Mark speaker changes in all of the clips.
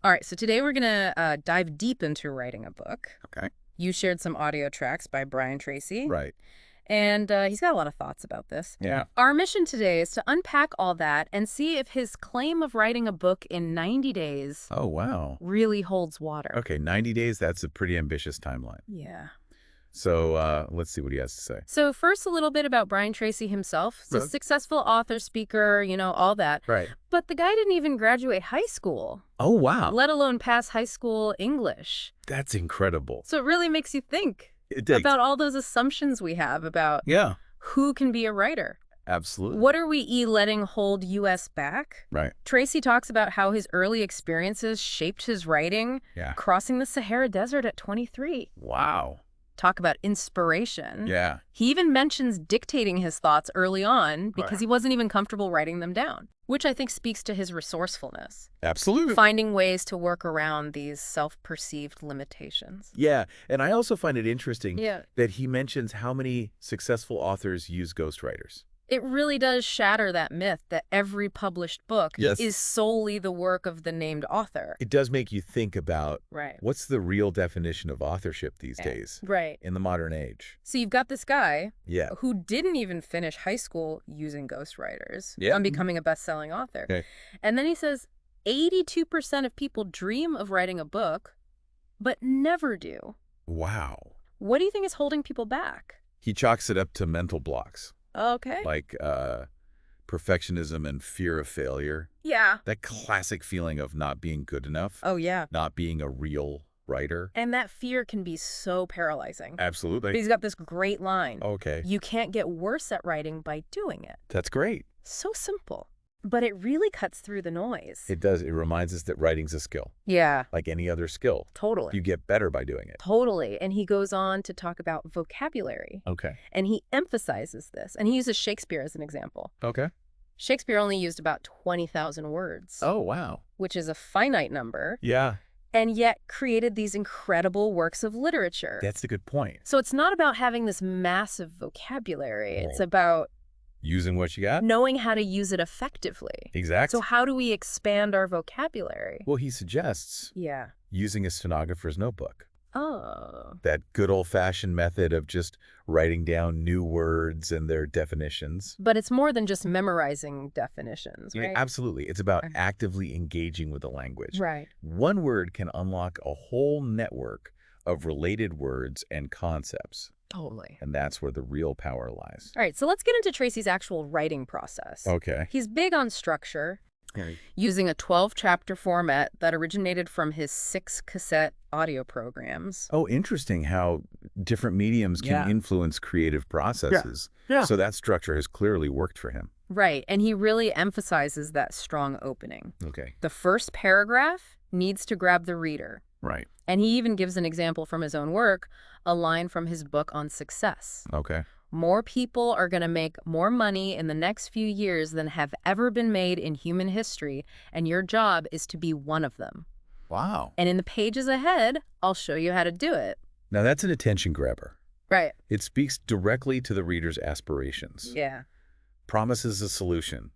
Speaker 1: All right, so today we're going to dive deep into writing a book.
Speaker 2: Okay.
Speaker 1: You shared some audio tracks by Brian Tracy.
Speaker 2: Right.
Speaker 1: And he's got a lot of thoughts about this.
Speaker 2: Yeah.
Speaker 1: Our mission today is to unpack all that and see if his claim of writing a book in 90 days
Speaker 2: Oh, wow.
Speaker 1: really holds water.
Speaker 2: Okay, 90 days, that's a pretty ambitious timeline.
Speaker 1: Yeah.
Speaker 2: So let's see what he has to say.
Speaker 1: So first, a little bit about Brian Tracy himself. He's a
Speaker 2: Right.
Speaker 1: successful author, speaker, all that.
Speaker 2: Right.
Speaker 1: But the guy didn't even graduate high school,
Speaker 2: Oh, wow.
Speaker 1: let alone pass high school English.
Speaker 2: That's incredible.
Speaker 1: So it really makes you think
Speaker 2: It takes,
Speaker 1: about all those assumptions we have about
Speaker 2: yeah,
Speaker 1: who can be a writer.
Speaker 2: absolutely.
Speaker 1: What are we letting hold U.S. back?
Speaker 2: Right.
Speaker 1: Tracy talks about how his early experiences shaped his writing,
Speaker 2: Yeah.
Speaker 1: crossing the Sahara Desert at 23.
Speaker 2: Wow.
Speaker 1: Talk about inspiration.
Speaker 2: Yeah.
Speaker 1: He even mentions dictating his thoughts early on because
Speaker 2: Right.
Speaker 1: he wasn't even comfortable writing them down, which I think speaks to his resourcefulness,
Speaker 2: Absolutely.
Speaker 1: finding ways to work around these self-perceived limitations.
Speaker 2: Yeah, and I also find it interesting
Speaker 1: Yeah.
Speaker 2: that he mentions how many successful authors use ghostwriters.
Speaker 1: It really does shatter that myth that every published book
Speaker 2: Yes.
Speaker 1: is solely the work of the named author.
Speaker 2: It does make you think about
Speaker 1: Right.
Speaker 2: what's the real definition of authorship these days
Speaker 1: Right.
Speaker 2: in the modern age.
Speaker 1: So you've got this guy
Speaker 2: Yeah.
Speaker 1: who didn't even finish high school using ghostwriters
Speaker 2: Yeah.
Speaker 1: on becoming a best-selling author.
Speaker 2: Okay.
Speaker 1: And then he says 82% of people dream of writing a book, but never do.
Speaker 2: Wow.
Speaker 1: What do you think is holding people back?
Speaker 2: He chalks it up to mental blocks.
Speaker 1: Okay.
Speaker 2: Like perfectionism and fear of failure.
Speaker 1: Yeah.
Speaker 2: That classic feeling of not being good enough,
Speaker 1: Oh, yeah.
Speaker 2: not being a real writer.
Speaker 1: And that fear can be so paralyzing. But
Speaker 2: Absolutely.
Speaker 1: he's got this great line.
Speaker 2: Okay.
Speaker 1: You can't get worse at writing by doing it.
Speaker 2: That's great.
Speaker 1: So simple. But it really cuts through the noise.
Speaker 2: It does. It reminds us that writing's a skill,
Speaker 1: Yeah,
Speaker 2: like any other skill.
Speaker 1: totally.
Speaker 2: You get better by doing it.
Speaker 1: Totally. And he goes on to talk about vocabulary.
Speaker 2: Okay.
Speaker 1: And he emphasizes this. And he uses Shakespeare as an example.
Speaker 2: Okay.
Speaker 1: Shakespeare only used about 20,000 words,
Speaker 2: Oh, wow.
Speaker 1: which is a finite number,
Speaker 2: Yeah.
Speaker 1: and yet created these incredible works of literature.
Speaker 2: That's a good point.
Speaker 1: So it's not about having this massive vocabulary. It's
Speaker 2: No.
Speaker 1: about
Speaker 2: Using what you got?
Speaker 1: knowing how to use it effectively.
Speaker 2: Exactly.
Speaker 1: So how do we expand our vocabulary?
Speaker 2: Well, he suggests
Speaker 1: Yeah.
Speaker 2: using a stenographer's notebook.
Speaker 1: Oh.
Speaker 2: That good old-fashioned method of just writing down new words and their definitions.
Speaker 1: But it's more than just memorizing definitions,
Speaker 2: Yeah,
Speaker 1: right?
Speaker 2: absolutely. It's about
Speaker 1: Okay.
Speaker 2: actively engaging with the language.
Speaker 1: Right.
Speaker 2: One word can unlock a whole network of related words and concepts,
Speaker 1: Totally.
Speaker 2: and that's where the real power lies.
Speaker 1: All right, so let's get into Tracy's actual writing process.
Speaker 2: Okay.
Speaker 1: He's big on structure, using a 12-chapter format that originated from his 6-cassette audio programs.
Speaker 2: Oh, interesting how different mediums can
Speaker 1: Yeah.
Speaker 2: influence creative processes.
Speaker 1: Yeah.
Speaker 2: So that structure has clearly worked for him.
Speaker 1: Right, and he really emphasizes that strong opening.
Speaker 2: Okay.
Speaker 1: The first paragraph needs to grab the reader.
Speaker 2: Right.
Speaker 1: And he even gives an example from his own work, a line from his book on success.
Speaker 2: Okay.
Speaker 1: More people are going to make more money in the next few years than have ever been made in human history, and your job is to be one of them.
Speaker 2: Wow.
Speaker 1: And in the pages ahead, I'll show you how to do it.
Speaker 2: Now that's an attention grabber.
Speaker 1: Right.
Speaker 2: It speaks directly to the reader's aspirations.
Speaker 1: Yeah.
Speaker 2: Promises a solution.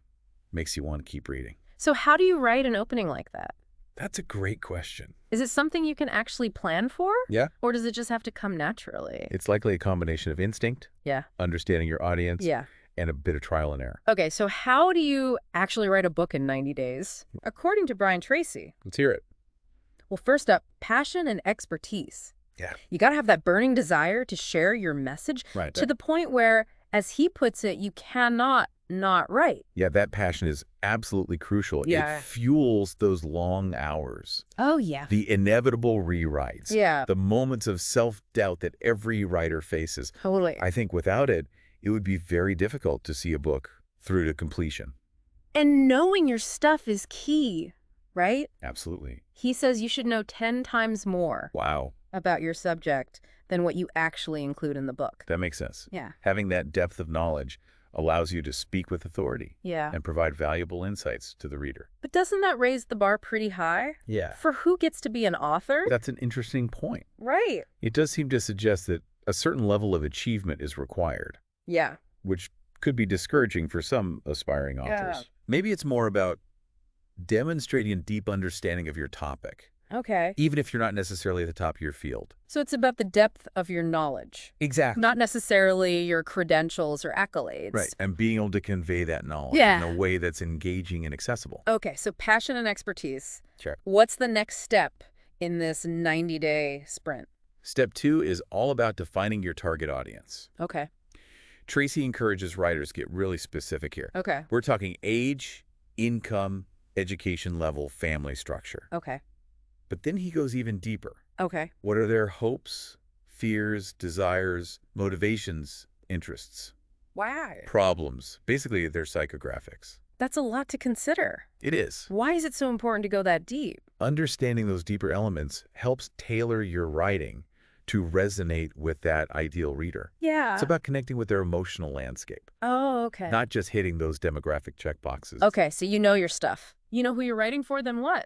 Speaker 2: Makes you want to keep reading.
Speaker 1: So how do you write an opening like that?
Speaker 2: That's a great question.
Speaker 1: Is it something you can actually plan for?
Speaker 2: Yeah.
Speaker 1: Or does it just have to come naturally?
Speaker 2: It's likely a combination of instinct,
Speaker 1: Yeah.
Speaker 2: understanding your audience,
Speaker 1: Yeah.
Speaker 2: and a bit of trial and error.
Speaker 1: Okay, so how do you actually write a book in 90 days? According to Brian Tracy.
Speaker 2: Let's hear it.
Speaker 1: Well, first up, passion and expertise.
Speaker 2: Yeah.
Speaker 1: You got to have that burning desire to share your message
Speaker 2: Right.
Speaker 1: to the point where, as he puts it, you cannot not write.
Speaker 2: Yeah, that passion is absolutely crucial.
Speaker 1: Yeah.
Speaker 2: It fuels those long hours,
Speaker 1: Oh, yeah.
Speaker 2: the inevitable rewrites,
Speaker 1: Yeah,
Speaker 2: the moments of self-doubt that every writer faces.
Speaker 1: totally.
Speaker 2: I think without it, it would be very difficult to see a book through to completion.
Speaker 1: And knowing your stuff is key, right?
Speaker 2: Absolutely.
Speaker 1: He says you should know 10 times more
Speaker 2: Wow.
Speaker 1: about your subject than what you actually include in the book.
Speaker 2: That makes sense.
Speaker 1: Yeah.
Speaker 2: Having that depth of knowledge allows you to speak with authority
Speaker 1: Yeah.
Speaker 2: and provide valuable insights to the reader.
Speaker 1: But doesn't that raise the bar pretty high?
Speaker 2: Yeah.
Speaker 1: For who gets to be an author?
Speaker 2: That's an interesting point.
Speaker 1: Right.
Speaker 2: It does seem to suggest that a certain level of achievement is required,
Speaker 1: Yeah.
Speaker 2: which could be discouraging for some aspiring authors.
Speaker 1: Yeah.
Speaker 2: Maybe it's more about demonstrating a deep understanding of your topic,
Speaker 1: Okay.
Speaker 2: even if you're not necessarily at the top of your field.
Speaker 1: So it's about the depth of your knowledge,
Speaker 2: Exactly.
Speaker 1: not necessarily your credentials or accolades.
Speaker 2: Right, and being able to convey that knowledge
Speaker 1: Yeah.
Speaker 2: in a way that's engaging and accessible.
Speaker 1: Okay, so passion and expertise.
Speaker 2: Sure.
Speaker 1: What's the next step in this 90-day sprint?
Speaker 2: Step 2 is all about defining your target audience.
Speaker 1: Okay.
Speaker 2: Tracy encourages writers to get really specific here.
Speaker 1: Okay.
Speaker 2: We're talking age, income, education level, family structure.
Speaker 1: Okay.
Speaker 2: But then he goes even deeper.
Speaker 1: Okay.
Speaker 2: What are their hopes, fears, desires, motivations, interests,
Speaker 1: Wow.
Speaker 2: problems? Basically, their psychographics.
Speaker 1: That's a lot to consider.
Speaker 2: It is.
Speaker 1: Why is it so important to go that deep?
Speaker 2: Understanding those deeper elements helps tailor your writing to resonate with that ideal reader.
Speaker 1: Yeah.
Speaker 2: It's about connecting with their emotional landscape,
Speaker 1: Oh, okay.
Speaker 2: not just hitting those demographic checkboxes.
Speaker 1: Okay, so you know your stuff. You know who you're writing for, then what?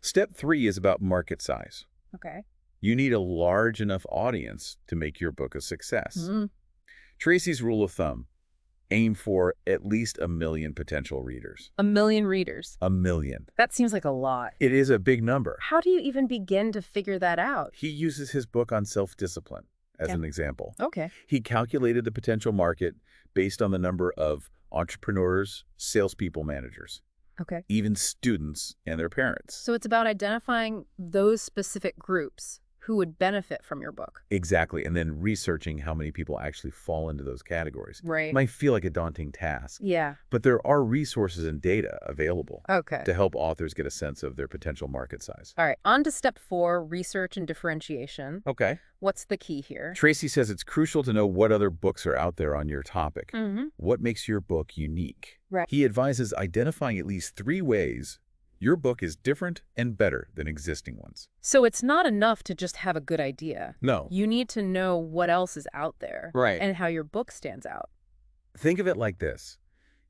Speaker 2: Step 3 is about market size.
Speaker 1: Okay.
Speaker 2: You need a large enough audience to make your book a success.
Speaker 1: Mm-hmm.
Speaker 2: Tracy's rule of thumb, aim for at least 1 million potential readers.
Speaker 1: 1 million readers.
Speaker 2: 1 million.
Speaker 1: That seems like a lot.
Speaker 2: It is a big number.
Speaker 1: How do you even begin to figure that out?
Speaker 2: He uses his book on self-discipline as
Speaker 1: Yeah.
Speaker 2: an example.
Speaker 1: Okay.
Speaker 2: He calculated the potential market based on the number of entrepreneurs, salespeople, managers,
Speaker 1: Okay.
Speaker 2: even students and their parents.
Speaker 1: So it's about identifying those specific groups who would benefit from your book.
Speaker 2: Exactly, and then researching how many people actually fall into those categories.
Speaker 1: Right.
Speaker 2: It might feel like a daunting task,
Speaker 1: Yeah.
Speaker 2: but there are resources and data available
Speaker 1: Okay.
Speaker 2: to help authors get a sense of their potential market size.
Speaker 1: All right. On to step 4, research and differentiation.
Speaker 2: Okay.
Speaker 1: What's the key here?
Speaker 2: Tracy says it's crucial to know what other books are out there on your topic.
Speaker 1: Mm-hmm.
Speaker 2: What makes your book unique?
Speaker 1: Right.
Speaker 2: He advises identifying at least 3 ways your book is different and better than existing ones.
Speaker 1: So it's not enough to just have a good idea.
Speaker 2: No.
Speaker 1: You need to know what else is out there.
Speaker 2: Right.
Speaker 1: And how your book stands out.
Speaker 2: Think of it like this.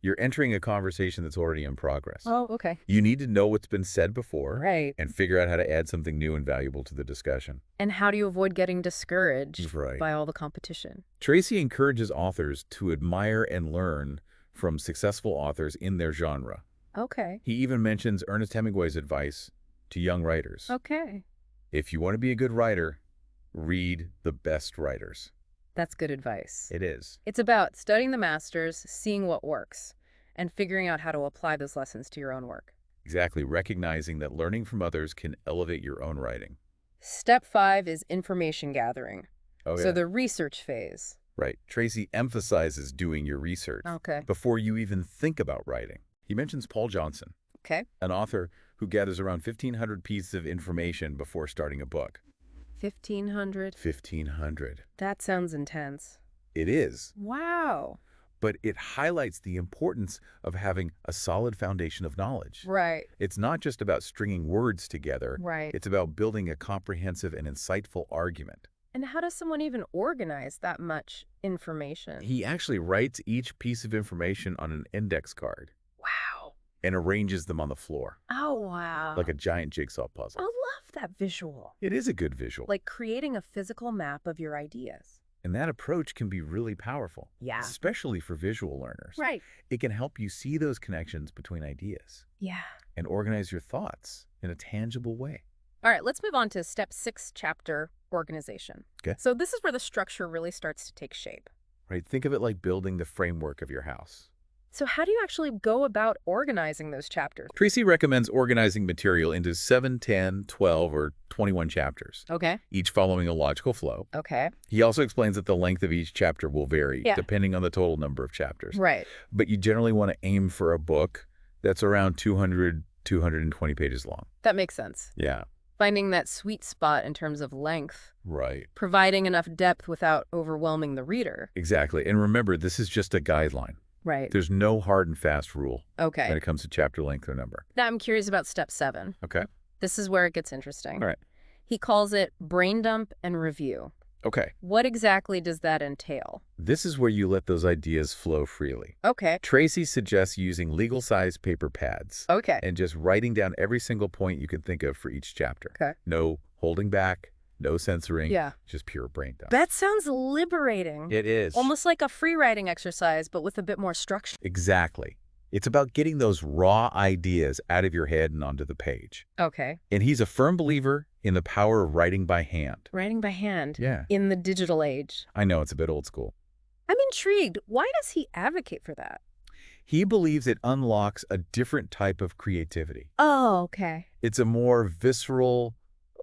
Speaker 2: You're entering a conversation that's already in progress.
Speaker 1: Oh, okay.
Speaker 2: You need to know what's been said before
Speaker 1: Right.
Speaker 2: and figure out how to add something new and valuable to the discussion.
Speaker 1: And how do you avoid getting discouraged
Speaker 2: Right.
Speaker 1: by all the competition?
Speaker 2: Tracy encourages authors to admire and learn from successful authors in their genre.
Speaker 1: Okay.
Speaker 2: He even mentions Ernest Hemingway's advice to young writers.
Speaker 1: Okay.
Speaker 2: If you want to be a good writer, read the best writers.
Speaker 1: That's good advice.
Speaker 2: It is.
Speaker 1: It's about studying the masters, seeing what works, and figuring out how to apply those lessons to your own work.
Speaker 2: Exactly, recognizing that learning from others can elevate your own writing.
Speaker 1: Step 5 is information gathering.
Speaker 2: Oh, yeah.
Speaker 1: So the research phase.
Speaker 2: Right. Tracy emphasizes doing your research
Speaker 1: Okay.
Speaker 2: before you even think about writing. He mentions Paul Johnson,
Speaker 1: Okay.
Speaker 2: an author who gathers around 1,500 pieces of information before starting a book.
Speaker 1: 1,500.
Speaker 2: 1,500.
Speaker 1: That sounds intense.
Speaker 2: It is,
Speaker 1: Wow.
Speaker 2: but it highlights the importance of having a solid foundation of knowledge.
Speaker 1: Right.
Speaker 2: It's not just about stringing words together.
Speaker 1: Right.
Speaker 2: It's about building a comprehensive and insightful argument.
Speaker 1: And how does someone even organize that much information?
Speaker 2: He actually writes each piece of information on an index card
Speaker 1: Wow.
Speaker 2: and arranges them on the floor
Speaker 1: Oh, wow.
Speaker 2: like a giant jigsaw
Speaker 1: I
Speaker 2: puzzle.
Speaker 1: love that visual.
Speaker 2: It is a good visual.
Speaker 1: Like creating a physical map of your ideas.
Speaker 2: And that approach can be really powerful,
Speaker 1: Yeah.
Speaker 2: especially for visual learners.
Speaker 1: Right.
Speaker 2: It can help you see those connections between ideas
Speaker 1: Yeah.
Speaker 2: and organize your thoughts in a tangible way.
Speaker 1: All right, let's move on to step 6, chapter organization.
Speaker 2: Okay.
Speaker 1: So this is where the structure really starts to take shape.
Speaker 2: Right? Think of it like building the framework of your house.
Speaker 1: So how do you actually go about organizing those chapters?
Speaker 2: Tracy recommends organizing material into 7, 10, 12, or 21 chapters,
Speaker 1: Okay.
Speaker 2: each following a logical flow.
Speaker 1: Okay.
Speaker 2: He also explains that the length of each chapter will vary
Speaker 1: Yeah.
Speaker 2: depending on the total number of chapters.
Speaker 1: Right.
Speaker 2: But you generally want to aim for a book that's around 200, 220 pages long.
Speaker 1: That makes sense.
Speaker 2: Yeah.
Speaker 1: Finding that sweet spot in terms of length,
Speaker 2: Right.
Speaker 1: providing enough depth without overwhelming the reader.
Speaker 2: Exactly. And remember, this is just a guideline.
Speaker 1: Right.
Speaker 2: There's no hard and fast rule when
Speaker 1: Okay.
Speaker 2: it comes to chapter length or number.
Speaker 1: Now I'm curious about step 7.
Speaker 2: Okay.
Speaker 1: This is where it gets interesting.
Speaker 2: All right.
Speaker 1: He calls it brain dump and review.
Speaker 2: Okay.
Speaker 1: What exactly does that entail?
Speaker 2: This is where you let those ideas flow freely.
Speaker 1: Okay.
Speaker 2: Tracy suggests using legal-sized paper pads
Speaker 1: Okay.
Speaker 2: and just writing down every single point you can think of for each chapter.
Speaker 1: Okay.
Speaker 2: No holding back, no censoring,
Speaker 1: Yeah.
Speaker 2: just pure brain dump.
Speaker 1: That sounds liberating.
Speaker 2: It is.
Speaker 1: Almost like a free writing exercise, but with a bit more structure.
Speaker 2: Exactly. It's about getting those raw ideas out of your head and onto the page.
Speaker 1: Okay.
Speaker 2: And he's a firm believer in the power of writing by hand.
Speaker 1: Writing by hand.
Speaker 2: Yeah.
Speaker 1: In the digital age.
Speaker 2: I know it's a bit old school.
Speaker 1: I'm intrigued. Why does he advocate for that?
Speaker 2: He believes it unlocks a different type of creativity.
Speaker 1: Oh, okay.
Speaker 2: It's a more visceral,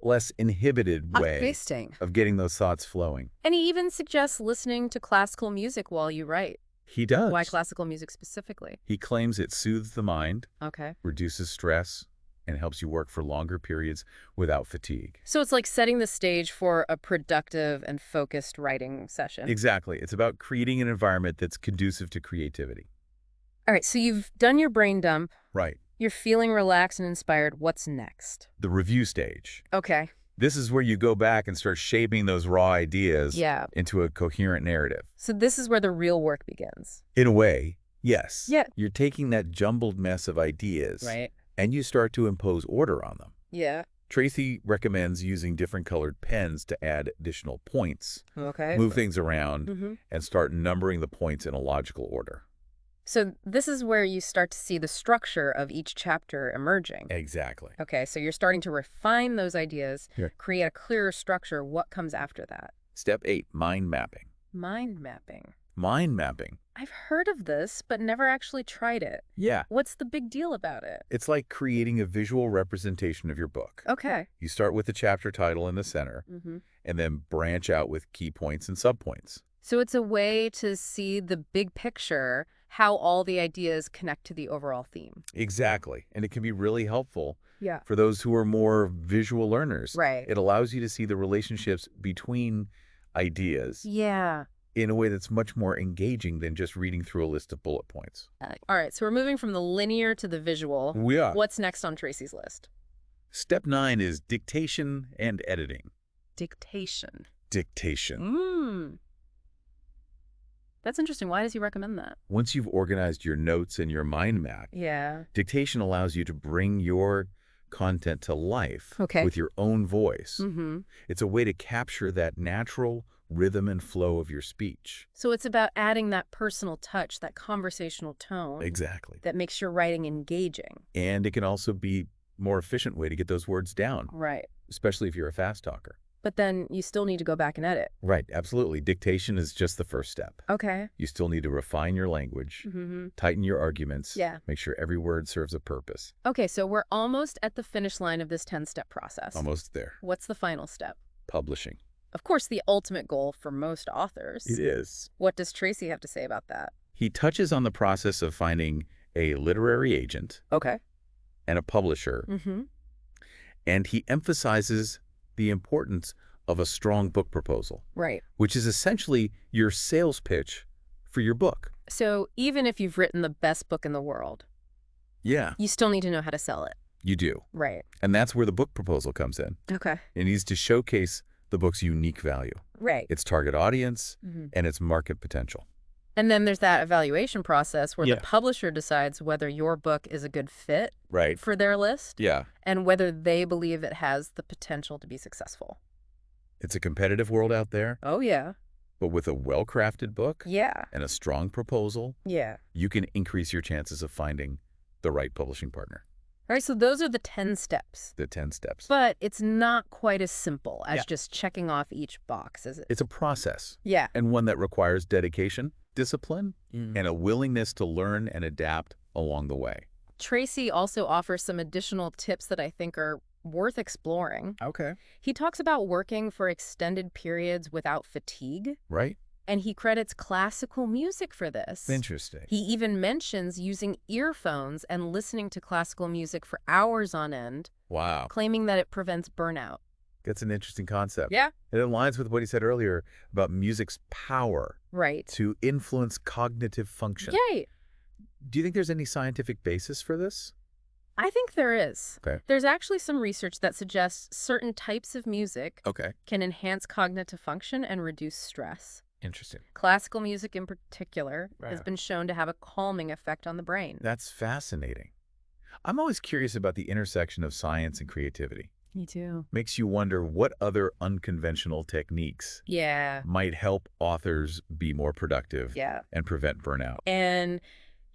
Speaker 2: less inhibited way
Speaker 1: Interesting.
Speaker 2: of getting those thoughts flowing.
Speaker 1: And he even suggests listening to classical music while you write.
Speaker 2: He does.
Speaker 1: Why classical music specifically?
Speaker 2: He claims it soothes the mind,
Speaker 1: Okay.
Speaker 2: reduces stress, and helps you work for longer periods without fatigue.
Speaker 1: So it's like setting the stage for a productive and focused writing session.
Speaker 2: Exactly. It's about creating an environment that's conducive to creativity.
Speaker 1: All right, so you've done your brain dump.
Speaker 2: Right.
Speaker 1: You're feeling relaxed and inspired. What's next?
Speaker 2: The review stage.
Speaker 1: Okay.
Speaker 2: This is where you go back and start shaping those raw ideas
Speaker 1: Yeah.
Speaker 2: into a coherent narrative.
Speaker 1: So this is where the real work begins.
Speaker 2: In a way, yes.
Speaker 1: Yeah.
Speaker 2: You're taking that jumbled mess of ideas
Speaker 1: Right.
Speaker 2: and you start to impose order on them.
Speaker 1: Yeah.
Speaker 2: Tracy recommends using different colored pens to add additional points,
Speaker 1: Okay.
Speaker 2: move things around,
Speaker 1: Mm-hmm.
Speaker 2: and start numbering the points in a logical order.
Speaker 1: So this is where you start to see the structure of each chapter emerging.
Speaker 2: Exactly.
Speaker 1: Okay, so you're starting to refine those ideas,
Speaker 2: Yeah.
Speaker 1: create a clearer structure. What comes after that?
Speaker 2: Step 8, mind mapping.
Speaker 1: Mind mapping.
Speaker 2: Mind mapping.
Speaker 1: I've heard of this, but never actually tried it.
Speaker 2: Yeah.
Speaker 1: What's the big deal about it?
Speaker 2: It's like creating a visual representation of your book.
Speaker 1: Okay.
Speaker 2: You start with the chapter title in the center,
Speaker 1: Mm-hmm.
Speaker 2: and then branch out with key points and subpoints.
Speaker 1: So it's a way to see the big picture, how all the ideas connect to the overall theme.
Speaker 2: Exactly. And it can be really helpful
Speaker 1: Yeah.
Speaker 2: for those who are more visual learners.
Speaker 1: Right.
Speaker 2: It allows you to see the relationships between ideas
Speaker 1: Yeah.
Speaker 2: in a way that's much more engaging than just reading through a list of bullet points.
Speaker 1: All right, so we're moving from the linear to the visual.
Speaker 2: We are.
Speaker 1: What's next on Tracy's list?
Speaker 2: Step 9 is dictation and editing.
Speaker 1: Dictation.
Speaker 2: Dictation.
Speaker 1: That's interesting. Why does he recommend that?
Speaker 2: Once you've organized your notes and your mind map,
Speaker 1: Yeah.
Speaker 2: dictation allows you to bring your content to life
Speaker 1: Okay.
Speaker 2: with your own voice.
Speaker 1: Mm-hmm.
Speaker 2: It's a way to capture that natural rhythm and flow of your speech.
Speaker 1: So it's about adding that personal touch, that conversational tone.
Speaker 2: Exactly.
Speaker 1: That makes your writing engaging.
Speaker 2: And it can also be a more efficient way to get those words down,
Speaker 1: Right.
Speaker 2: especially if you're a fast talker.
Speaker 1: But then you still need to go back and edit.
Speaker 2: Right, absolutely. Dictation is just the first step.
Speaker 1: Okay.
Speaker 2: You still need to refine your language,
Speaker 1: Mm-hmm.
Speaker 2: tighten your arguments,
Speaker 1: Yeah.
Speaker 2: make sure every word serves a purpose.
Speaker 1: Okay, so we're almost at the finish line of this 10-step process.
Speaker 2: Almost there.
Speaker 1: What's the final step?
Speaker 2: Publishing.
Speaker 1: Of course, the ultimate goal for most authors.
Speaker 2: It is.
Speaker 1: What does Tracy have to say about that?
Speaker 2: He touches on the process of finding a literary agent
Speaker 1: Okay.
Speaker 2: and a publisher,
Speaker 1: Mm-hmm.
Speaker 2: and he emphasizes the importance of a strong book proposal,
Speaker 1: Right.
Speaker 2: which is essentially your sales pitch for your book.
Speaker 1: So even if you've written the best book in the world,
Speaker 2: Yeah,
Speaker 1: you still need to know how to sell it.
Speaker 2: you do.
Speaker 1: Right.
Speaker 2: And that's where the book proposal comes in.
Speaker 1: Okay.
Speaker 2: It needs to showcase the book's unique value,
Speaker 1: Right.
Speaker 2: its target audience,
Speaker 1: Mm-hmm.
Speaker 2: and its market potential.
Speaker 1: And then there's that evaluation process where
Speaker 2: Yeah.
Speaker 1: the publisher decides whether your book is a good fit
Speaker 2: Right.
Speaker 1: for their list
Speaker 2: Yeah.
Speaker 1: and whether they believe it has the potential to be successful.
Speaker 2: It's a competitive world out there,
Speaker 1: Oh, yeah.
Speaker 2: but with a well-crafted book
Speaker 1: Yeah.
Speaker 2: and a strong proposal,
Speaker 1: Yeah.
Speaker 2: you can increase your chances of finding the right publishing partner.
Speaker 1: All right, so those are the 10 steps.
Speaker 2: The 10 steps.
Speaker 1: But it's not quite as simple as
Speaker 2: Yeah.
Speaker 1: just checking off each box, is it?
Speaker 2: It's a process,
Speaker 1: Yeah.
Speaker 2: and one that requires dedication, discipline, and a willingness to learn and adapt along the way.
Speaker 1: Tracy also offers some additional tips that I think are worth exploring.
Speaker 2: Okay.
Speaker 1: He talks about working for extended periods without fatigue,
Speaker 2: Right?
Speaker 1: and he credits classical music for this.
Speaker 2: Interesting.
Speaker 1: He even mentions using earphones and listening to classical music for hours on end,
Speaker 2: Wow.
Speaker 1: claiming that it prevents burnout.
Speaker 2: That's an interesting concept.
Speaker 1: Yeah.
Speaker 2: It aligns with what he said earlier about music's power
Speaker 1: Right.
Speaker 2: to influence cognitive function.
Speaker 1: Yay.
Speaker 2: Do you think there's any scientific basis for this?
Speaker 1: I think there is.
Speaker 2: Okay.
Speaker 1: There's actually some research that suggests certain types of music
Speaker 2: Okay.
Speaker 1: can enhance cognitive function and reduce stress.
Speaker 2: Interesting.
Speaker 1: Classical music in particular has
Speaker 2: Right.
Speaker 1: been shown to have a calming effect on the brain.
Speaker 2: That's fascinating. I'm always curious about the intersection of science and creativity.
Speaker 1: Me too.
Speaker 2: Makes you wonder what other unconventional techniques
Speaker 1: Yeah.
Speaker 2: might help authors be more productive
Speaker 1: Yeah.
Speaker 2: and prevent burnout.
Speaker 1: And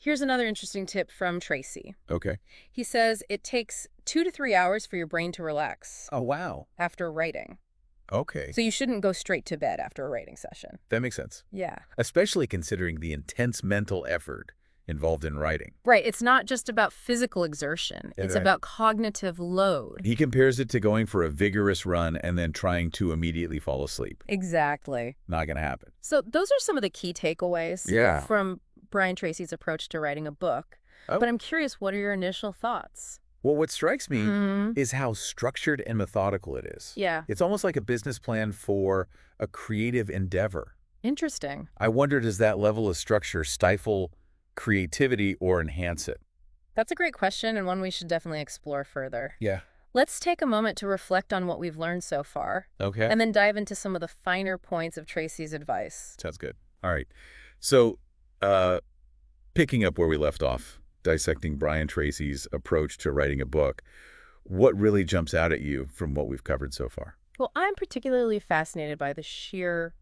Speaker 1: Here's another interesting tip from Tracy.
Speaker 2: Okay.
Speaker 1: He says it takes 2 to 3 hours for your brain to relax
Speaker 2: Oh, wow.
Speaker 1: after writing.
Speaker 2: Okay.
Speaker 1: So you shouldn't go straight to bed after a writing session.
Speaker 2: That makes sense.
Speaker 1: Yeah.
Speaker 2: Especially considering the intense mental effort involved in writing.
Speaker 1: Right. It's not just about physical exertion. It's
Speaker 2: Right.
Speaker 1: about cognitive load.
Speaker 2: He compares it to going for a vigorous run and then trying to immediately fall asleep.
Speaker 1: Exactly.
Speaker 2: Not going to happen.
Speaker 1: So those are some of the key takeaways
Speaker 2: Yeah.
Speaker 1: from Brian Tracy's approach to writing a book.
Speaker 2: Oh.
Speaker 1: But I'm curious, what are your initial thoughts?
Speaker 2: Well, what strikes me
Speaker 1: Mhm.
Speaker 2: is how structured and methodical it is.
Speaker 1: Yeah.
Speaker 2: It's almost like a business plan for a creative endeavor.
Speaker 1: Interesting.
Speaker 2: I wonder, does that level of structure stifle creativity or enhance it?
Speaker 1: That's a great question and one we should definitely explore further.
Speaker 2: Yeah.
Speaker 1: Let's take a moment to reflect on what we've learned so far,
Speaker 2: Okay.
Speaker 1: and then dive into some of the finer points of Tracy's advice.
Speaker 2: Sounds good. All right. So, picking up where we left off, dissecting Brian Tracy's approach to writing a book, what really jumps out at you from what we've covered so far?
Speaker 1: Well, I'm particularly fascinated by the sheer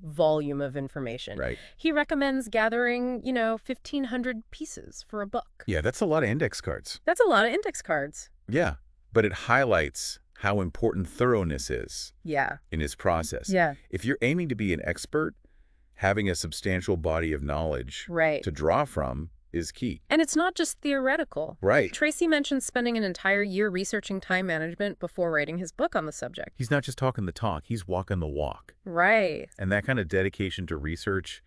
Speaker 1: volume of information.
Speaker 2: Right.
Speaker 1: He recommends gathering, 1,500 pieces for a book.
Speaker 2: Yeah, that's a lot of index cards.
Speaker 1: That's a lot of index cards.
Speaker 2: Yeah, but it highlights how important thoroughness is
Speaker 1: Yeah.
Speaker 2: in his process.
Speaker 1: Yeah.
Speaker 2: If you're aiming to be an expert, having a substantial body of knowledge
Speaker 1: Right.
Speaker 2: to draw from is key.
Speaker 1: And it's not just theoretical.
Speaker 2: Right.
Speaker 1: Tracy mentioned spending an entire year researching time management before writing his book on the subject.
Speaker 2: He's not just talking the talk, he's walking the walk.
Speaker 1: Right.
Speaker 2: And that kind of dedication to research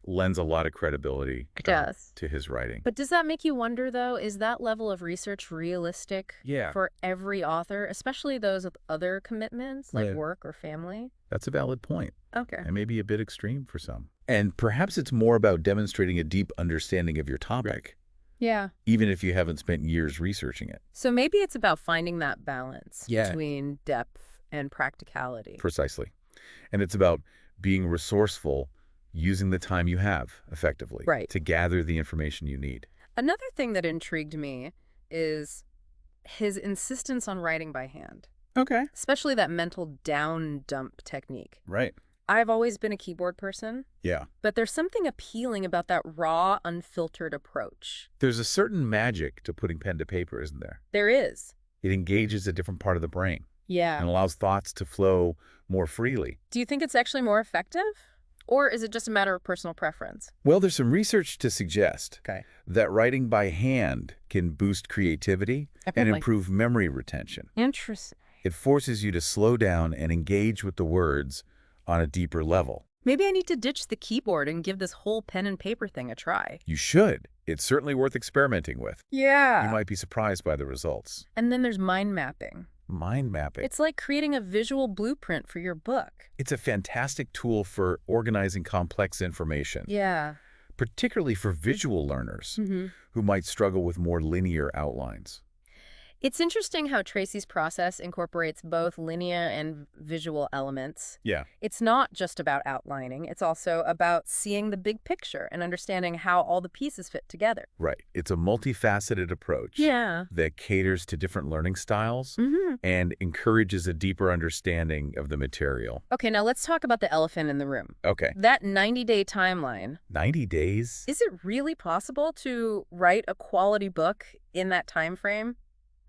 Speaker 2: lends a lot of credibility
Speaker 1: It does.
Speaker 2: to his writing.
Speaker 1: But does that make you wonder, though, is that level of research realistic
Speaker 2: Yeah.
Speaker 1: for every author, especially those with other commitments like
Speaker 2: Yeah.
Speaker 1: work or family?
Speaker 2: That's a valid point,
Speaker 1: Okay.
Speaker 2: and maybe a bit extreme for some. And perhaps it's more about demonstrating a deep understanding of your topic,
Speaker 1: Yeah.
Speaker 2: even if you haven't spent years researching it.
Speaker 1: So maybe it's about finding that balance
Speaker 2: Yeah.
Speaker 1: between depth and practicality.
Speaker 2: Precisely. And it's about being resourceful, using the time you have effectively
Speaker 1: Right.
Speaker 2: to gather the information you need.
Speaker 1: Another thing that intrigued me is his insistence on writing by hand,
Speaker 2: Okay.
Speaker 1: especially that mental down dump technique.
Speaker 2: Right.
Speaker 1: I've always been a keyboard person,
Speaker 2: Yeah.
Speaker 1: but there's something appealing about that raw, unfiltered approach.
Speaker 2: There's a certain magic to putting pen to paper, isn't there?
Speaker 1: There is.
Speaker 2: It engages a different part of the brain
Speaker 1: Yeah.
Speaker 2: and allows thoughts to flow more freely.
Speaker 1: Do you think it's actually more effective? Or is it just a matter of personal preference?
Speaker 2: Well, there's some research to suggest
Speaker 1: Okay.
Speaker 2: that writing by hand can boost creativity and
Speaker 1: Definitely.
Speaker 2: improve memory retention.
Speaker 1: Interesting.
Speaker 2: It forces you to slow down and engage with the words on a deeper level.
Speaker 1: Maybe I need to ditch the keyboard and give this whole pen and paper thing a try.
Speaker 2: You should. It's certainly worth experimenting with.
Speaker 1: Yeah.
Speaker 2: You might be surprised by the results.
Speaker 1: And then there's mind mapping.
Speaker 2: Mind mapping.
Speaker 1: It's like creating a visual blueprint for your book.
Speaker 2: It's a fantastic tool for organizing complex information,
Speaker 1: Yeah.
Speaker 2: particularly for visual learners who might struggle with more linear outlines.
Speaker 1: It's interesting how Tracy's process incorporates both linear and visual elements.
Speaker 2: Yeah.
Speaker 1: It's not just about outlining. It's also about seeing the big picture and understanding how all the pieces fit together.
Speaker 2: Right. It's a multifaceted approach
Speaker 1: Yeah.
Speaker 2: that caters to different learning styles
Speaker 1: Mm-hmm.
Speaker 2: and encourages a deeper understanding of the material.
Speaker 1: Okay, now let's talk about the elephant in the room.
Speaker 2: Okay.
Speaker 1: That 90-day timeline.
Speaker 2: 90 days?
Speaker 1: Is it really possible to write a quality book in that time frame?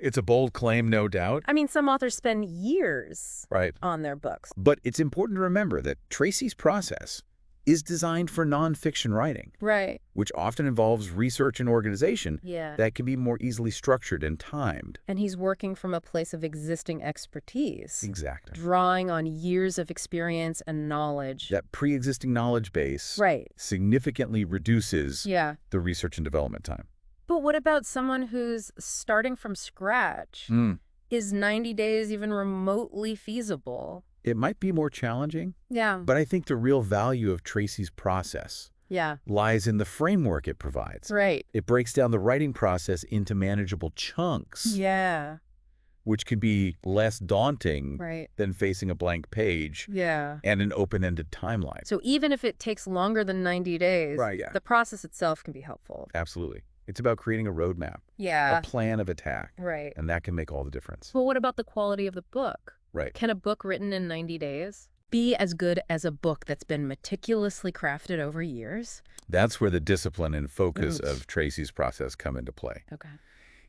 Speaker 2: It's a bold claim, no doubt.
Speaker 1: I mean, some authors spend years
Speaker 2: Right.
Speaker 1: on their books.
Speaker 2: But it's important to remember that Tracy's process is designed for nonfiction writing,
Speaker 1: Right.
Speaker 2: which often involves research and organization
Speaker 1: Yeah.
Speaker 2: that can be more easily structured and timed.
Speaker 1: And he's working from a place of existing expertise,
Speaker 2: Exactly.
Speaker 1: drawing on years of experience and knowledge.
Speaker 2: That pre-existing knowledge base
Speaker 1: Right.
Speaker 2: significantly reduces
Speaker 1: Yeah.
Speaker 2: the research and development time.
Speaker 1: But what about someone who's starting from scratch? Is 90 days even remotely feasible?
Speaker 2: It might be more challenging,
Speaker 1: Yeah.
Speaker 2: but I think the real value of Tracy's process
Speaker 1: Yeah.
Speaker 2: lies in the framework it provides.
Speaker 1: Right.
Speaker 2: It breaks down the writing process into manageable chunks,
Speaker 1: Yeah.
Speaker 2: which can be less daunting
Speaker 1: Right.
Speaker 2: than facing a blank page
Speaker 1: Yeah.
Speaker 2: and an open-ended timeline.
Speaker 1: So even if it takes longer than 90 days,
Speaker 2: Right, yeah.
Speaker 1: the process itself can be helpful.
Speaker 2: Absolutely. It's about creating a roadmap,
Speaker 1: Yeah.
Speaker 2: a plan of attack,
Speaker 1: Right.
Speaker 2: and that can make all the difference.
Speaker 1: But what about the quality of the book?
Speaker 2: Right.
Speaker 1: Can a book written in 90 days be as good as a book that's been meticulously crafted over years?
Speaker 2: That's where the discipline and focus
Speaker 1: Mm.
Speaker 2: of Tracy's process come into play.
Speaker 1: Okay.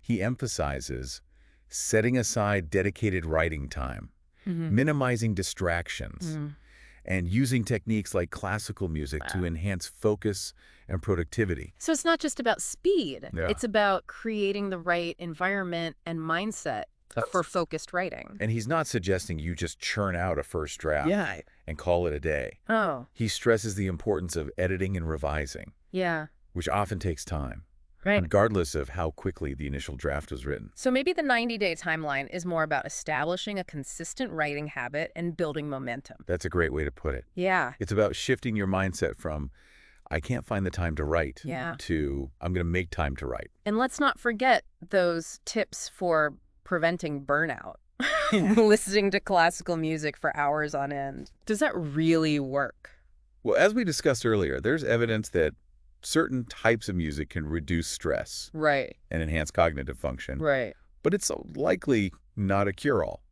Speaker 2: He emphasizes setting aside dedicated writing time,
Speaker 1: Mm-hmm.
Speaker 2: minimizing distractions,
Speaker 1: Mm.
Speaker 2: and using techniques like classical music to
Speaker 1: Wow.
Speaker 2: enhance focus and productivity.
Speaker 1: So it's not just about speed.
Speaker 2: Yeah.
Speaker 1: It's about creating the right environment and mindset for focused writing.
Speaker 2: And he's not suggesting you just churn out a first draft and call it a day.
Speaker 1: Oh,
Speaker 2: He stresses the importance of editing and revising,
Speaker 1: yeah.
Speaker 2: which often takes time,
Speaker 1: Right.
Speaker 2: regardless of how quickly the initial draft was written.
Speaker 1: So maybe the 90-day timeline is more about establishing a consistent writing habit and building momentum.
Speaker 2: That's a great way to put it.
Speaker 1: Yeah.
Speaker 2: It's about shifting your mindset from, I can't find the time to write,
Speaker 1: Yeah.
Speaker 2: to, I'm going to make time to write.
Speaker 1: And let's not forget those tips for preventing burnout. Listening to classical music for hours on end. Does that really work?
Speaker 2: Well, as we discussed earlier, there's evidence that certain types of music can reduce stress
Speaker 1: Right.
Speaker 2: and enhance cognitive function,
Speaker 1: Right.
Speaker 2: but it's likely not a cure-all.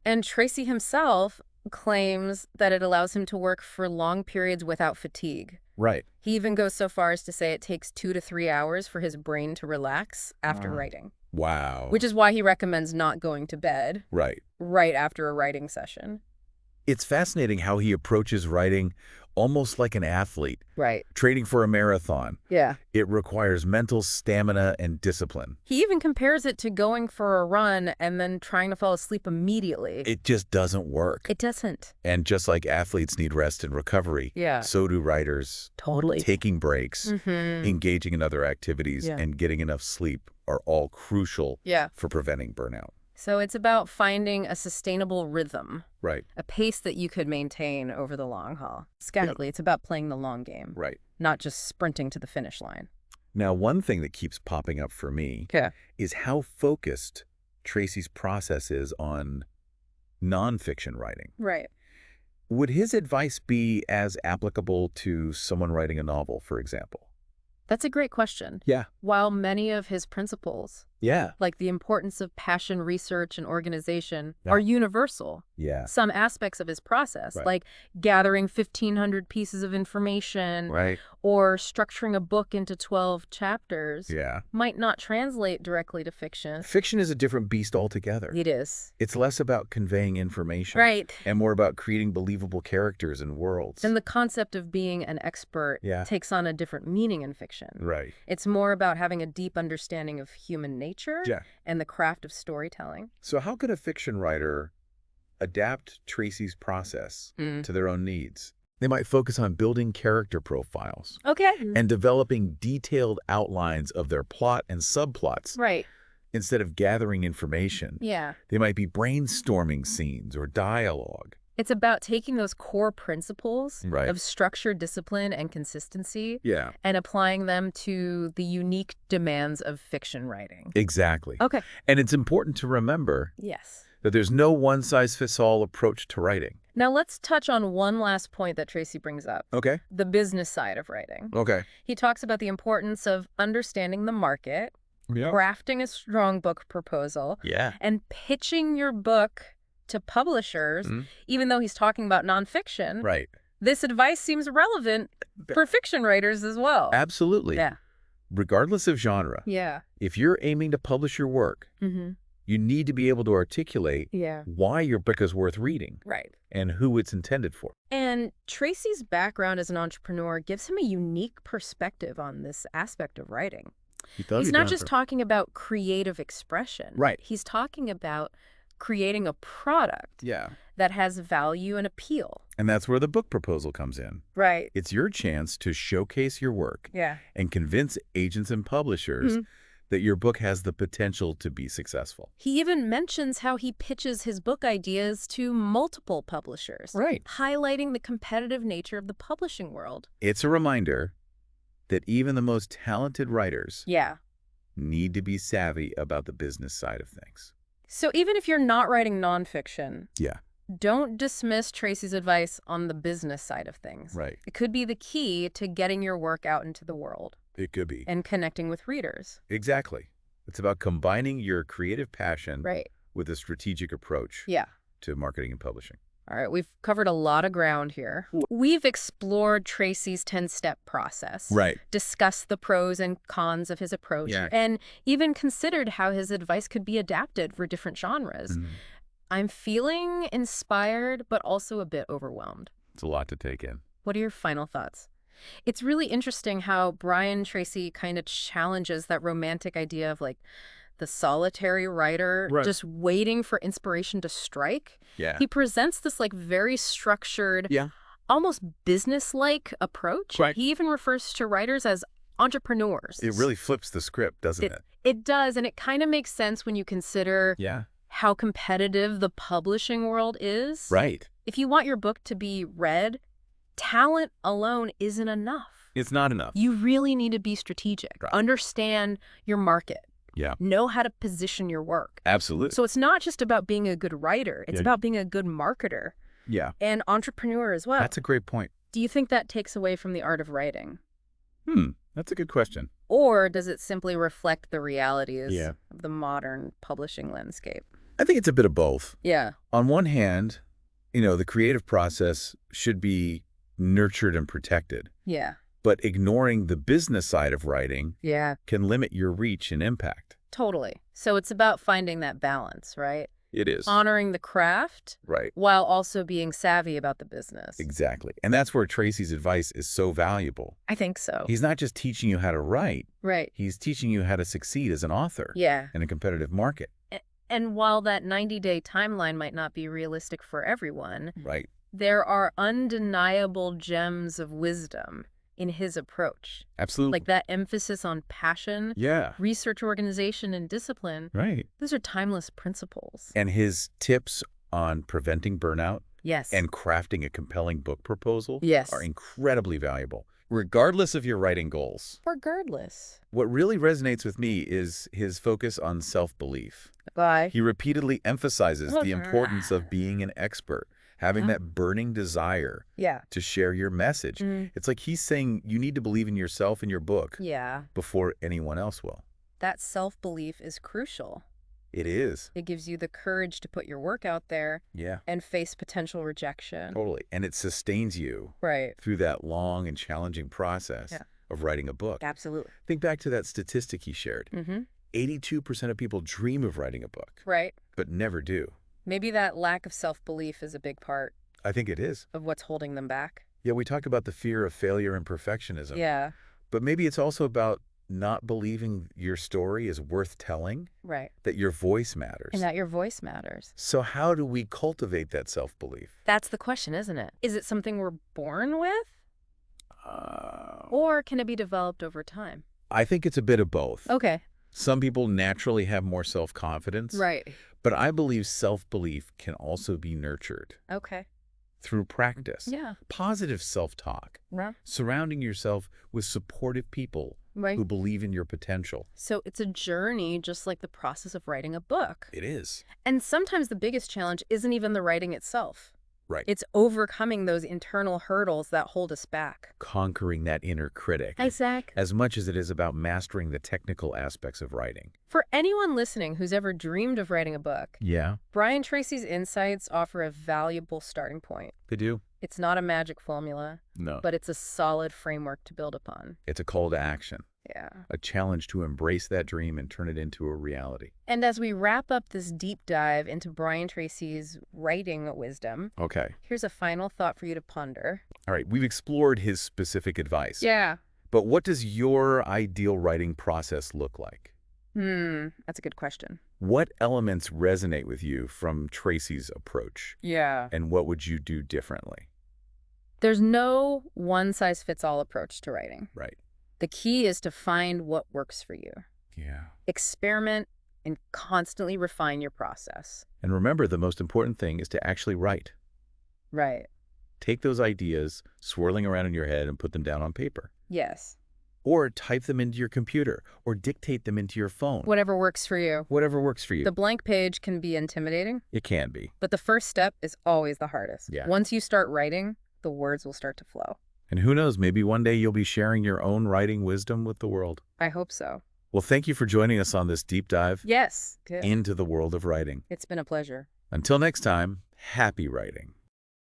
Speaker 1: And Tracy himself claims that it allows him to work for long periods without fatigue.
Speaker 2: Right.
Speaker 1: He even goes so far as to say it takes 2 to 3 hours for his brain to relax after writing,
Speaker 2: Wow.
Speaker 1: which is why he recommends not going to bed
Speaker 2: Right.
Speaker 1: right after a writing session.
Speaker 2: It's fascinating how he approaches writing almost like an athlete,
Speaker 1: Right.
Speaker 2: training for a marathon.
Speaker 1: Yeah.
Speaker 2: It requires mental stamina and discipline.
Speaker 1: He even compares it to going for a run and then trying to fall asleep immediately.
Speaker 2: It just doesn't work.
Speaker 1: It doesn't.
Speaker 2: And just like athletes need rest and recovery,
Speaker 1: Yeah.
Speaker 2: so do writers.
Speaker 1: Totally.
Speaker 2: Taking breaks,
Speaker 1: Mm-hmm.
Speaker 2: engaging in other activities,
Speaker 1: Yeah.
Speaker 2: and getting enough sleep are all crucial
Speaker 1: Yeah.
Speaker 2: for preventing burnout.
Speaker 1: So it's about finding a sustainable rhythm,
Speaker 2: Right.
Speaker 1: a pace that you could maintain over the long haul. Exactly. It's about playing the long game,
Speaker 2: Right.
Speaker 1: not just sprinting to the finish line.
Speaker 2: Now, one thing that keeps popping up for me
Speaker 1: Okay.
Speaker 2: is how focused Tracy's process is on nonfiction writing.
Speaker 1: Right.
Speaker 2: Would his advice be as applicable to someone writing a novel, for example?
Speaker 1: That's a great question.
Speaker 2: Yeah.
Speaker 1: While many of his principles,
Speaker 2: Yeah.
Speaker 1: like the importance of passion, research, and organization,
Speaker 2: Yeah.
Speaker 1: are universal,
Speaker 2: Yeah.
Speaker 1: some aspects of his process,
Speaker 2: Right.
Speaker 1: like gathering 1,500 pieces of information
Speaker 2: Right.
Speaker 1: or structuring a book into 12 chapters,
Speaker 2: Yeah.
Speaker 1: might not translate directly to fiction.
Speaker 2: Fiction is a different beast altogether.
Speaker 1: It is.
Speaker 2: It's less about conveying information.
Speaker 1: Right.
Speaker 2: And more about creating believable characters and worlds.
Speaker 1: And the concept of being an expert
Speaker 2: Yeah.
Speaker 1: takes on a different meaning in fiction.
Speaker 2: Right.
Speaker 1: It's more about having a deep understanding of human nature
Speaker 2: Yeah.
Speaker 1: and the craft of storytelling.
Speaker 2: So how could a fiction writer adapt Tracy's process
Speaker 1: Mm.
Speaker 2: to their own needs? They might focus on building character profiles
Speaker 1: Okay.
Speaker 2: and developing detailed outlines of their plot and subplots
Speaker 1: Right.
Speaker 2: instead of gathering information.
Speaker 1: Yeah.
Speaker 2: They might be brainstorming scenes or dialogue.
Speaker 1: It's about taking those core principles
Speaker 2: Right.
Speaker 1: of structure, discipline, and consistency
Speaker 2: Yeah.
Speaker 1: and applying them to the unique demands of fiction writing.
Speaker 2: Exactly.
Speaker 1: Okay.
Speaker 2: And it's important to remember
Speaker 1: Yes.
Speaker 2: that there's no one-size-fits-all approach to writing.
Speaker 1: Now let's touch on one last point that Tracy brings up,
Speaker 2: Okay.
Speaker 1: the business side of writing.
Speaker 2: Okay.
Speaker 1: He talks about the importance of understanding the market,
Speaker 2: Yeah.
Speaker 1: crafting a strong book proposal,
Speaker 2: Yeah.
Speaker 1: and pitching your book to publishers,
Speaker 2: Mhm.
Speaker 1: even though he's talking about nonfiction.
Speaker 2: Right.
Speaker 1: This advice seems relevant for fiction writers as well.
Speaker 2: Absolutely.
Speaker 1: Yeah.
Speaker 2: Regardless of genre,
Speaker 1: Yeah.
Speaker 2: if you're aiming to publish your work,
Speaker 1: Mm-hmm.
Speaker 2: you need to be able to articulate
Speaker 1: Yeah.
Speaker 2: why your book is worth reading
Speaker 1: Right.
Speaker 2: and who it's intended for.
Speaker 1: And Tracy's background as an entrepreneur gives him a unique perspective on this aspect of writing. He's not just talking about creative expression.
Speaker 2: Right.
Speaker 1: He's talking about creating a product
Speaker 2: Yeah.
Speaker 1: that has value and appeal.
Speaker 2: And that's where the book proposal comes in.
Speaker 1: Right.
Speaker 2: It's your chance to showcase your work
Speaker 1: Yeah.
Speaker 2: and convince agents and publishers
Speaker 1: Mhm.
Speaker 2: that your book has the potential to be successful.
Speaker 1: He even mentions how he pitches his book ideas to multiple publishers,
Speaker 2: Right.
Speaker 1: highlighting the competitive nature of the publishing world.
Speaker 2: It's a reminder that even the most talented writers
Speaker 1: Yeah.
Speaker 2: need to be savvy about the business side of things.
Speaker 1: So even if you're not writing nonfiction,
Speaker 2: Yeah.
Speaker 1: don't dismiss Tracy's advice on the business side of things.
Speaker 2: Right.
Speaker 1: It could be the key to getting your work out into the world
Speaker 2: It could be.
Speaker 1: and connecting with readers.
Speaker 2: Exactly. It's about combining your creative passion
Speaker 1: Right.
Speaker 2: with a strategic approach
Speaker 1: Yeah.
Speaker 2: to marketing and publishing.
Speaker 1: All right, we've covered a lot of ground here. We've explored Tracy's 10-step process,
Speaker 2: Right.
Speaker 1: discussed the pros and cons of his approach,
Speaker 2: Yeah.
Speaker 1: and even considered how his advice could be adapted for different genres. I'm feeling inspired, but also a bit overwhelmed.
Speaker 2: It's a lot to take in.
Speaker 1: What are your final thoughts? It's really interesting how Brian Tracy kind of challenges that romantic idea of like the solitary writer just waiting for inspiration to strike.
Speaker 2: Yeah.
Speaker 1: He presents this like very structured, almost business-like approach.
Speaker 2: Right.
Speaker 1: He even refers to writers as entrepreneurs.
Speaker 2: It really flips the script, doesn't it?
Speaker 1: It does, and it kind of makes sense when you consider how competitive the publishing world is.
Speaker 2: Right.
Speaker 1: If you want your book to be read, talent alone isn't enough.
Speaker 2: It's not enough.
Speaker 1: You really need to be strategic, understand your market, know how to position your work.
Speaker 2: Absolutely.
Speaker 1: So it's not just about being a good writer. It's about being a good marketer and entrepreneur as well.
Speaker 2: That's a great point.
Speaker 1: Do you think that takes away from the art of writing?
Speaker 2: That's a good question.
Speaker 1: Or does it simply reflect the realities of the modern publishing landscape?
Speaker 2: I think it's a bit of both.
Speaker 1: Yeah.
Speaker 2: On one hand, the creative process should be nurtured and protected.
Speaker 1: Yeah.
Speaker 2: But ignoring the business side of writing can limit your reach and impact.
Speaker 1: Totally. So it's about finding that balance, right?
Speaker 2: It is.
Speaker 1: Honoring the craft while also being savvy about the business.
Speaker 2: Exactly. And that's where Tracy's advice is so valuable.
Speaker 1: I think so.
Speaker 2: He's not just teaching you how to write.
Speaker 1: Right.
Speaker 2: He's teaching you how to succeed as an author in a competitive market.
Speaker 1: And while that 90-day timeline might not be realistic for everyone,
Speaker 2: Right.
Speaker 1: there are undeniable gems of wisdom in his approach.
Speaker 2: Absolutely.
Speaker 1: Like that emphasis on passion,
Speaker 2: Yeah.
Speaker 1: research organization, and discipline.
Speaker 2: Right.
Speaker 1: Those are timeless principles.
Speaker 2: And his tips on preventing burnout
Speaker 1: Yes.
Speaker 2: and crafting a compelling book proposal
Speaker 1: Yes.
Speaker 2: are incredibly valuable, regardless of your writing goals.
Speaker 1: Regardless.
Speaker 2: What really resonates with me is his focus on self-belief.
Speaker 1: Why?
Speaker 2: He repeatedly emphasizes the importance of being an expert, having that burning desire to share your message. It's like he's saying you need to believe in yourself and your book before anyone else will.
Speaker 1: That self-belief is crucial.
Speaker 2: It is.
Speaker 1: It gives you the courage to put your work out there and face potential rejection.
Speaker 2: Totally. And it sustains you through that long and challenging process of writing a book.
Speaker 1: Absolutely.
Speaker 2: Think back to that statistic he shared. 82% of people dream of writing a book, but never do.
Speaker 1: Maybe that lack of self-belief is a big part
Speaker 2: I think it is.
Speaker 1: of what's holding them back.
Speaker 2: Yeah, we talk about the fear of failure and perfectionism.
Speaker 1: Yeah.
Speaker 2: But maybe it's also about not believing your story is worth telling, that your voice matters.
Speaker 1: And that your voice matters.
Speaker 2: So how do we cultivate that self-belief?
Speaker 1: That's the question, isn't it? Is it something we're born with? Or can it be developed over time?
Speaker 2: I think it's a bit of both.
Speaker 1: Okay.
Speaker 2: Some people naturally have more self-confidence.
Speaker 1: Right.
Speaker 2: But I believe self-belief can also be nurtured
Speaker 1: Okay.
Speaker 2: through practice.
Speaker 1: Yeah.
Speaker 2: Positive self-talk. Surrounding yourself with supportive people who believe in your potential.
Speaker 1: So it's a journey just like the process of writing a book.
Speaker 2: It is.
Speaker 1: And sometimes the biggest challenge isn't even the writing itself.
Speaker 2: Right.
Speaker 1: It's overcoming those internal hurdles that hold us back.
Speaker 2: Conquering that inner critic.
Speaker 1: Exactly.
Speaker 2: As much as it is about mastering the technical aspects of writing.
Speaker 1: For anyone listening who's ever dreamed of writing a book, Brian Tracy's insights offer a valuable starting point.
Speaker 2: They do.
Speaker 1: It's not a magic formula, but it's a solid framework to build upon.
Speaker 2: It's a call to action.
Speaker 1: Yeah.
Speaker 2: A challenge to embrace that dream and turn it into a reality.
Speaker 1: And as we wrap up this deep dive into Brian Tracy's writing wisdom, here's a final thought for you to ponder.
Speaker 2: All right, we've explored his specific advice.
Speaker 1: Yeah.
Speaker 2: But what does your ideal writing process look like?
Speaker 1: That's a good question.
Speaker 2: What elements resonate with you from Tracy's approach?
Speaker 1: Yeah.
Speaker 2: And what would you do differently?
Speaker 1: There's no one-size-fits-all approach to writing.
Speaker 2: Right.
Speaker 1: The key is to find what works for you.
Speaker 2: Yeah.
Speaker 1: Experiment and constantly refine your process.
Speaker 2: And remember, the most important thing is to actually write.
Speaker 1: Right.
Speaker 2: Take those ideas swirling around in your head and put them down on paper.
Speaker 1: Yes.
Speaker 2: Or type them into your computer or dictate them into your phone.
Speaker 1: Whatever works for you.
Speaker 2: Whatever works for you.
Speaker 1: The blank page can be intimidating.
Speaker 2: It can be.
Speaker 1: But the first step is always the hardest.
Speaker 2: Yeah.
Speaker 1: Once you start writing, the words will start to flow.
Speaker 2: And who knows, maybe one day you'll be sharing your own writing wisdom with the world.
Speaker 1: I hope so.
Speaker 2: Well, thank you for joining us on this deep dive
Speaker 1: Yes. Good.
Speaker 2: into the world of writing.
Speaker 1: It's been a pleasure.
Speaker 2: Until next time, happy writing.